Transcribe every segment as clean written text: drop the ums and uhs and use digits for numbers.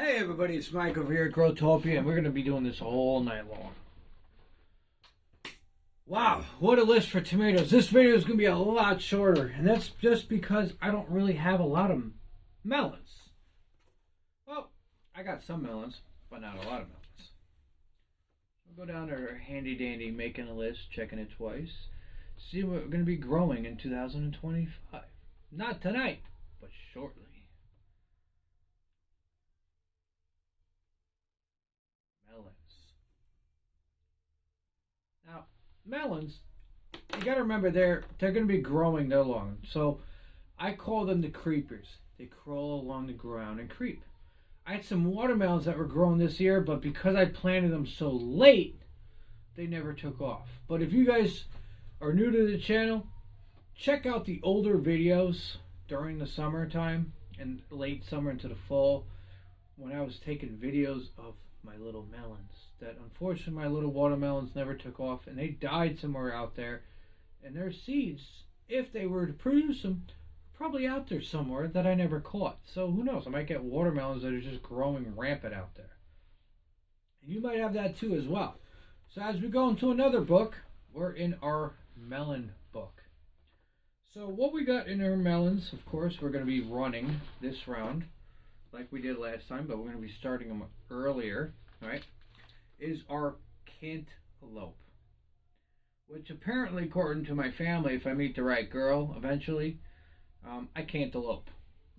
Hey everybody, it's Mike over here at Growtopia, and we're going to be doing this all night long. Wow, what a list for tomatoes. This video is going to be a lot shorter, and that's just because I don't really have a lot of melons. Well, I got some melons, but not a lot of melons. We'll go down to our handy dandy making a list, checking it twice, see what we're going to be growing in 2025. Not tonight, but shortly. Now, melons, you got to remember they're going to be growing their long. So I call them the creepers. They crawl along the ground and creep. I had some watermelons that were growing this year, but because I planted them so late, they never took off. But if you guys are new to the channel, check out the older videos during the summertime and late summer into the fall when I was taking videos of my little melons that unfortunately my little watermelons never took off, and they died somewhere out there, and their seeds, if they were to produce them, are probably out there somewhere that I never caught. So who knows, I might get watermelons that are just growing rampant out there, and you might have that too as well. So as we go into another book, we're in our melon book. So what we got in our melons, of course, we're going to be running this round like we did last time, but we're going to be starting them earlier, right? Is our cantaloupe, which apparently, according to my family, if I meet the right girl eventually, I cantaloupe.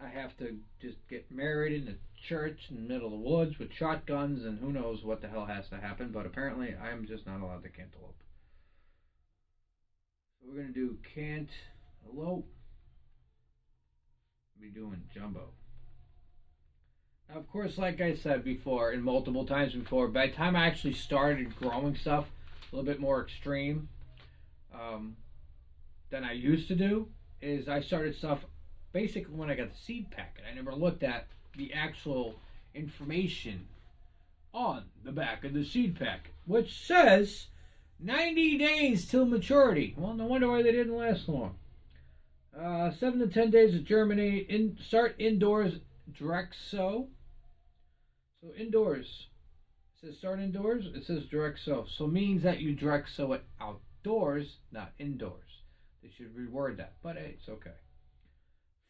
I have to just get married in a church in the middle of the woods with shotguns, and who knows what the hell has to happen, but apparently I'm just not allowed to cantaloupe. So we're going to do cantaloupe. We'll be doing jumbo. Now, of course, like I said before, and multiple times before, by the time I actually started growing stuff a little bit more extreme than I used to do, is I started stuff basically when I got the seed packet. I never looked at the actual information on the back of the seed packet, which says 90 days till maturity. Well, no wonder why they didn't last long. 7 to 10 days to germinate. Start indoors, direct sow. So indoors, it says start indoors, it says direct sow. So means that you direct sow it outdoors, not indoors. They should reword that, but hey, it's okay.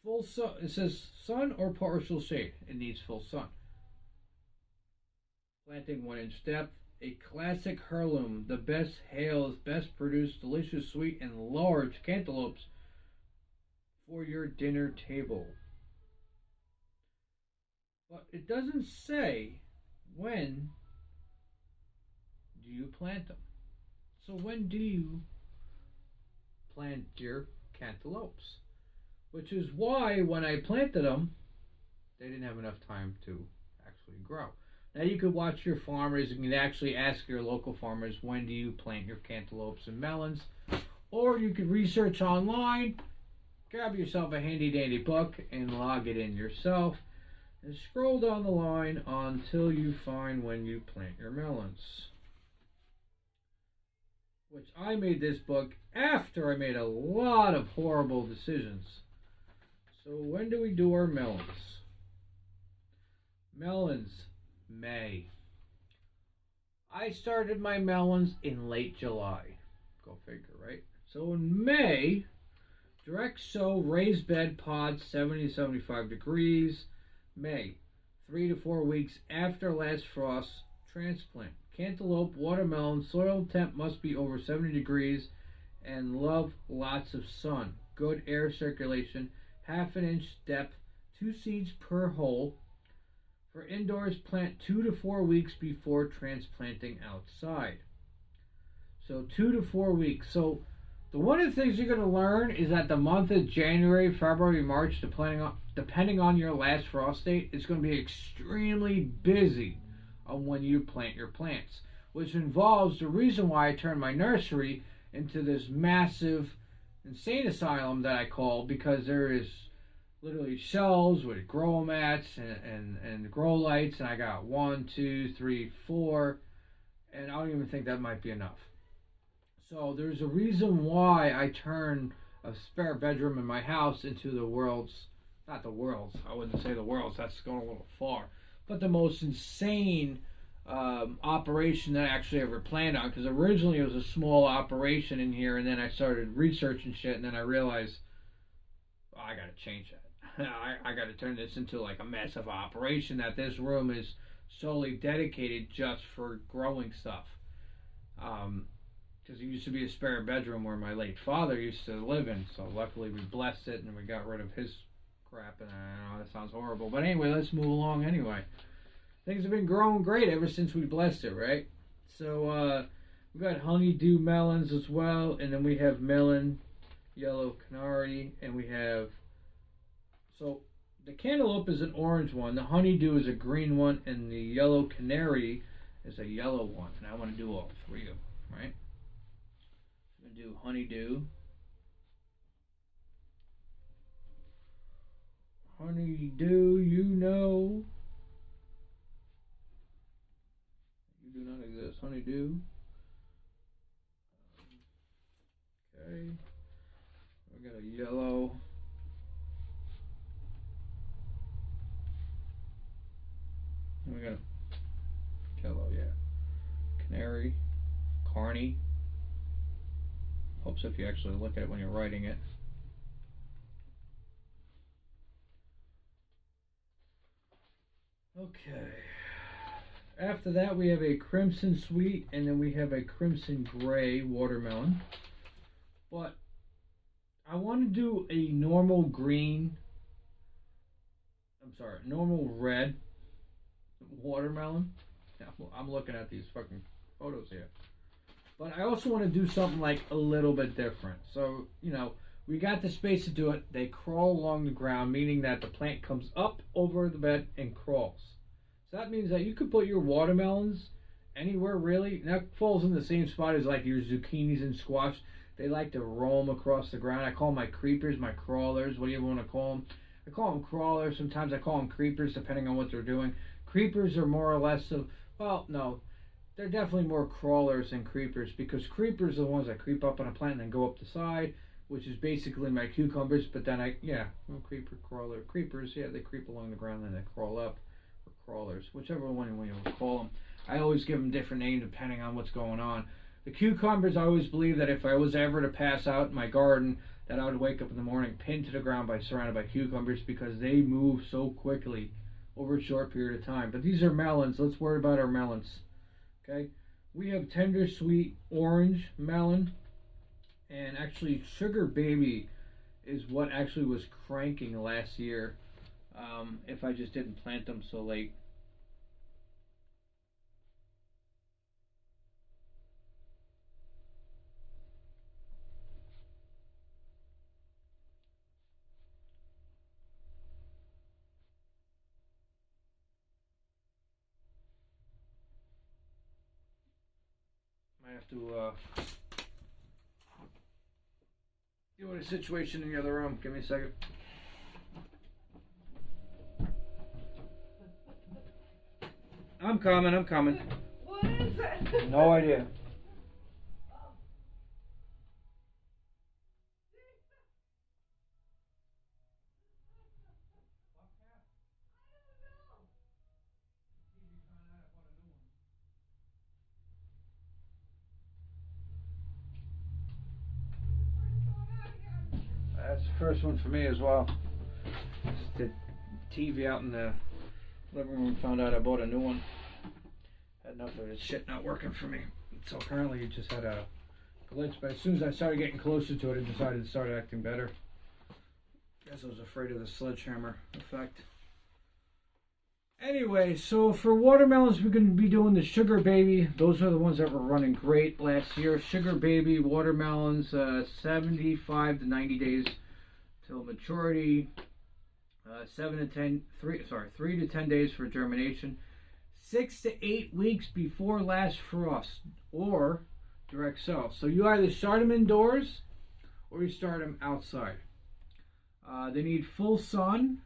Full sun, it says sun or partial shade. It needs full sun. Planting 1-inch depth. A classic heirloom, the best hails, best produced, delicious, sweet, and large cantaloupes for your dinner table. But it doesn't say when do you plant them. So when do you plant your cantaloupes? Which is why when I planted them, they didn't have enough time to actually grow. Now you could watch your farmers, and you can actually ask your local farmers, when do you plant your cantaloupes and melons? Or you could research online, grab yourself a handy dandy book and log it in yourself. And scroll down the line until you find when you plant your melons. Which I made this book after I made a lot of horrible decisions. So when do we do our melons? Melons, May. I started my melons in late July. Go figure, right? So in May, direct sow, raised bed pods, 70 to 75 degrees. May, 3 to 4 weeks after last frost, transplant. Cantaloupe, watermelon, soil temp must be over 70 degrees and love lots of sun. Good air circulation, 1/2 inch depth, 2 seeds per hole. For indoors, plant 2 to 4 weeks before transplanting outside. So 2 to 4 weeks. So one of the things you're going to learn is that the month of January, February, March, depending on your last frost date, it's going to be extremely busy on when you plant your plants, which involves the reason why I turned my nursery into this massive insane asylum that I call, because there is literally shelves with grow mats and grow lights, and I got 1, 2, 3, 4, and I don't even think that might be enough. So there's a reason why I turn a spare bedroom in my house into the world's, not the world's, I wouldn't say the world's, that's going a little far, but the most insane operation that I actually ever planned on. Because originally it was a small operation in here, and then I started researching shit, and then I realized, oh, I gotta change that. I gotta turn this into like a massive operation. That this room is solely dedicated just for growing stuff. Because it used to be a spare bedroom where my late father used to live in. So luckily we blessed it and we got rid of his crap. And I know that sounds horrible, but anyway, let's move along anyway. Things have been growing great ever since we blessed it, right? So we got honeydew melons as well, and then we have melon, yellow canary, and we have, so the cantaloupe is an orange one, the honeydew is a green one, and the yellow canary is a yellow one. And I want to do all three of them, right? I'm going to do honeydew. Honeydew, you know. You do not exist. Honeydew. Okay. We got a yellow. We got a yellow, yeah. Canary. Carney. Helps if you actually look at it when you're writing it. Okay. After that, we have a crimson sweet, and then we have a crimson gray watermelon. But I want to do a normal green, normal red watermelon. I'm looking at these fucking photos here. But I also want to do something like a little bit different. So, you know, we got the space to do it. They crawl along the ground, meaning that the plant comes up over the bed and crawls. So that means that you could put your watermelons anywhere, really. And that falls in the same spot as like your zucchinis and squash. They like to roam across the ground. I call them my creepers, my crawlers, whatever you want to call them. I call them crawlers. Sometimes I call them creepers, depending on what they're doing. Creepers are more or less of, well, no, they're definitely more crawlers than creepers, because creepers are the ones that creep up on a plant and then go up the side, which is basically my cucumbers. But then creeper, crawler, creepers, yeah, they creep along the ground and they crawl up. Crawlers, whichever one you want to call them. I always give them different names depending on what's going on. The cucumbers, I always believe that if I was ever to pass out in my garden, that I would wake up in the morning pinned to the ground surrounded by cucumbers, because they move so quickly over a short period of time. But these are melons. Let's worry about our melons. Okay, we have tender sweet orange melon, and actually Sugar Baby is what actually was cranking last year. If I just didn't plant them so late. I have to deal with a situation in the other room. Give me a second. I'm coming. What is it? No idea. That's the first one for me as well. The TV out in the living room, found out I bought a new one. Had enough of this shit not working for me. So apparently it just had a glitch, but as soon as I started getting closer to it, it decided to start acting better. Guess I was afraid of the sledgehammer effect. Anyway, so for watermelons, we're going to be doing the Sugar Baby. Those are the ones that were running great last year. Sugar Baby watermelons, 75 to 90 days till maturity. 3 to 10 days for germination. 6 to 8 weeks before last frost or direct sell. So you either start them indoors or you start them outside. They need full sun,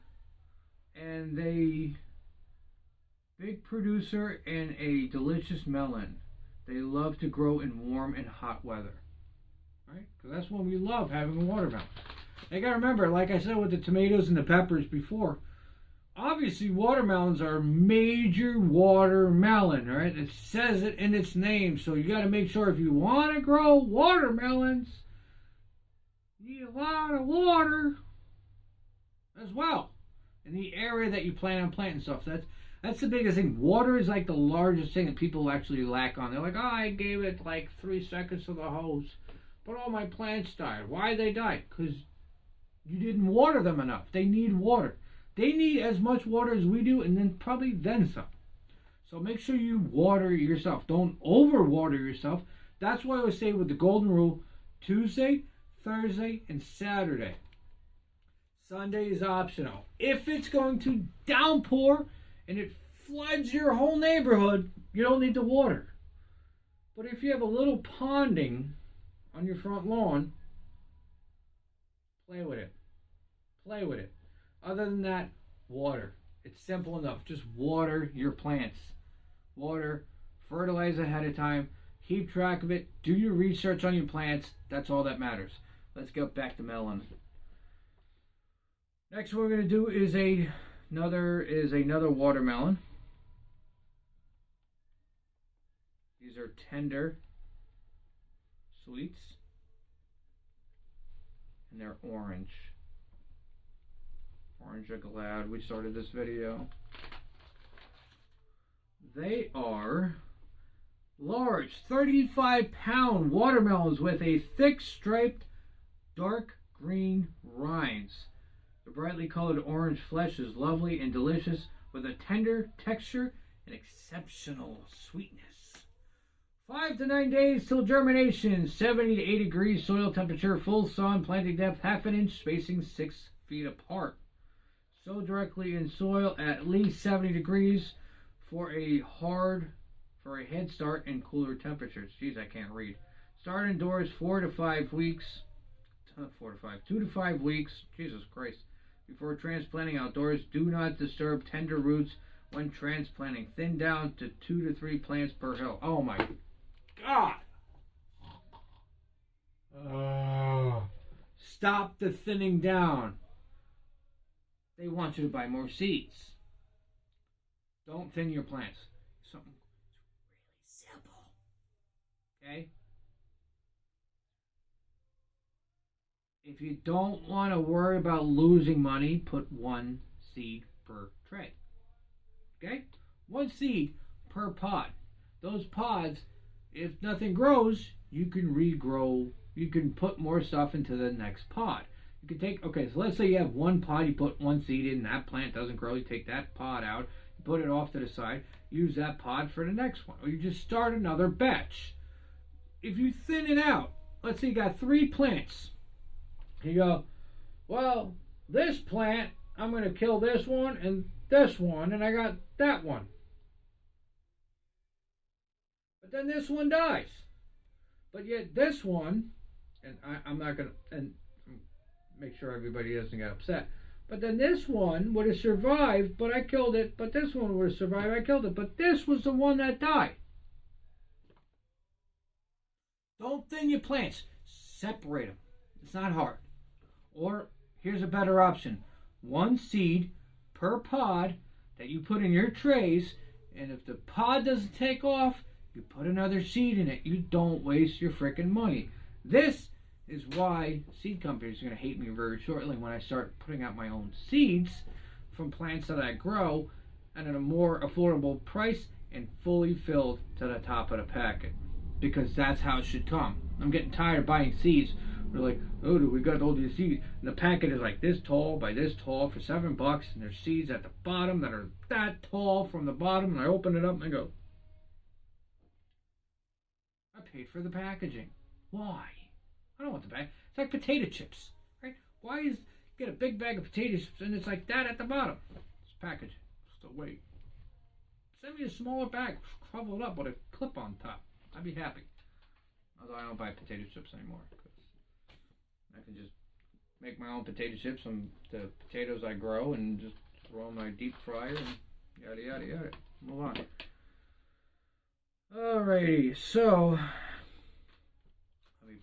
and they big producer and a delicious melon. They love to grow in warm and hot weather, right? Because that's when we love having a watermelon. You gotta remember, like I said with the tomatoes and the peppers before, obviously watermelons are major watermelon, right? It says it in its name, so you got to make sure if you want to grow watermelons, you need a lot of water as well in the area that you plan on planting stuff. That's the biggest thing. Water is like the largest thing that people actually lack on. They're like, oh, I gave it like 3 seconds to the hose, but all my plants died. Why they died? Because you didn't water them enough. They need water. They need as much water as we do, and then probably then some. So make sure you water yourself. Don't overwater yourself. That's why I would say with the golden rule, Tuesday, Thursday, and Saturday. Sunday is optional. If it's going to downpour and it floods your whole neighborhood, you don't need to water. But if you have a little ponding on your front lawn, play with it. Play with it. Other than that, water. It's simple enough. Just water your plants. Water, fertilize ahead of time, keep track of it, do your research on your plants. That's all that matters. Let's get back to melon. Next what we're going to do is another watermelon. These are tender sweets, and they're orange. Orange are glad we started this video. They are large 35-pound watermelons with a thick striped dark green rinds. The brightly colored orange flesh is lovely and delicious with a tender texture and exceptional sweetness. 5 to 9 days till germination, 70 to 80 degrees soil temperature, full sun, planting depth 1/2 inch, spacing 6 feet apart. Sow directly in soil at least 70 degrees for a head start in cooler temperatures. Jeez, I can't read. Start indoors 2 to 5 weeks. Jesus Christ. Before transplanting outdoors, do not disturb tender roots when transplanting. Thin down to 2 to 3 plants per hill. Oh my God. Stop the thinning down. They want you to buy more seeds. Don't thin your plants. Something really simple. Okay? If you don't want to worry about losing money, put 1 seed per tray. Okay? 1 seed per pod. Those pods, if nothing grows, you can regrow. You can put more stuff into the next pod. You can take, okay, so let's say you have 1 pod, you put 1 seed in, that plant doesn't grow, you take that pod out, you put it off to the side, use that pod for the next one. Or you just start another batch. If you thin it out, let's say you got 3 plants. You go, well, this plant, I'm going to kill this one, and I got that one. But then this one dies. But yet this one, and I'm not going to, and make sure everybody doesn't get upset, but then this one would have survived, but I killed it, but this one would have survived, I killed it, but this was the one that died. Don't thin your plants. Separate them. It's not hard. Or here's a better option. 1 seed per pod that you put in your trays, and if the pod doesn't take off, you put another seed in it. You don't waste your freaking money. This is why seed companies are going to hate me very shortly when I start putting out my own seeds from plants that I grow and at a more affordable price and fully filled to the top of the packet. Because that's how it should come. I'm getting tired of buying seeds. We're like, oh, we got all these seeds. And the packet is like this tall by this tall for $7. And there's seeds at the bottom that are that tall from the bottom. And I open it up and I go, I paid for the packaging. Why? I don't want the bag. It's like potato chips, right? Why is you get a big bag of potato chips and it's like that at the bottom? It's packaging. Still wait. Send me a smaller bag, crumpled up with a clip on top. I'd be happy. Although I don't buy potato chips anymore because I can just make my own potato chips from the potatoes I grow and just throw in my deep fryer and yada yada yada. Move on. Alrighty, so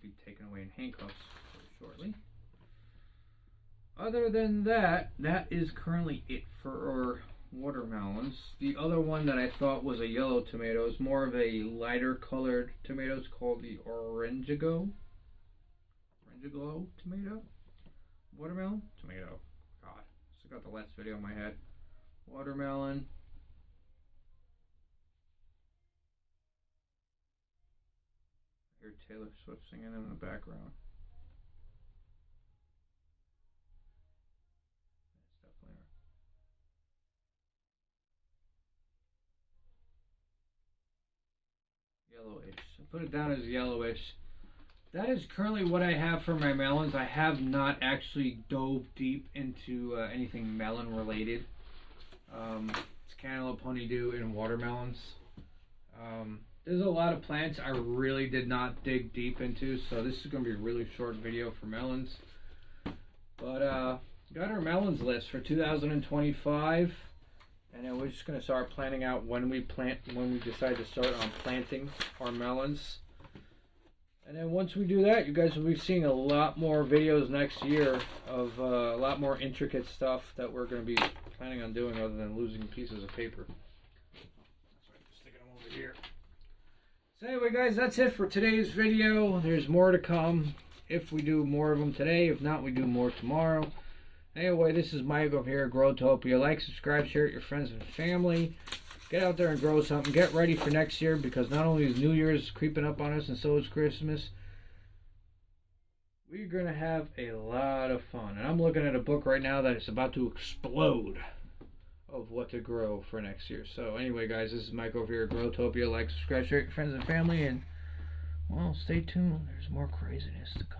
be taken away in handcuffs very shortly. other than that, that is currently it for watermelons. The other one that I thought was a yellow tomato is more of a lighter colored tomato. It's called the Orangigo tomato. Watermelon? Tomato. God, still got the last video in my head. Watermelon. I hear Taylor Swift singing in the background. It's definitely yellowish. I put it down as yellowish. That is currently what I have for my melons. I have not actually dove deep into anything melon related. It's cantaloupe, honeydew, and watermelons. There's a lot of plants I really did not dig deep into, so this is going to be a really short video for melons. But got our melons list for 2025, and then we're just going to start planning out when we decide to start on planting our melons. And then once we do that, you guys will be seeing a lot more videos next year of a lot more intricate stuff that we're going to be planning on doing other than losing pieces of paper. That's why I'm sticking them over here. So anyway, guys, that's it for today's video. There's more to come if we do more of them today. If not, we do more tomorrow. Anyway, this is Mike over here at Growtopia. Like, subscribe, share it with your friends and family. Get out there and grow something. Get ready for next year, because not only is New Year's creeping up on us and so is Christmas, we're going to have a lot of fun. And I'm looking at a book right now that is about to explode of what to grow for next year. So anyway, guys, this is Mike over here at Growtopia. Like, subscribe, share it with your friends and family, and, well, stay tuned. There's more craziness to come.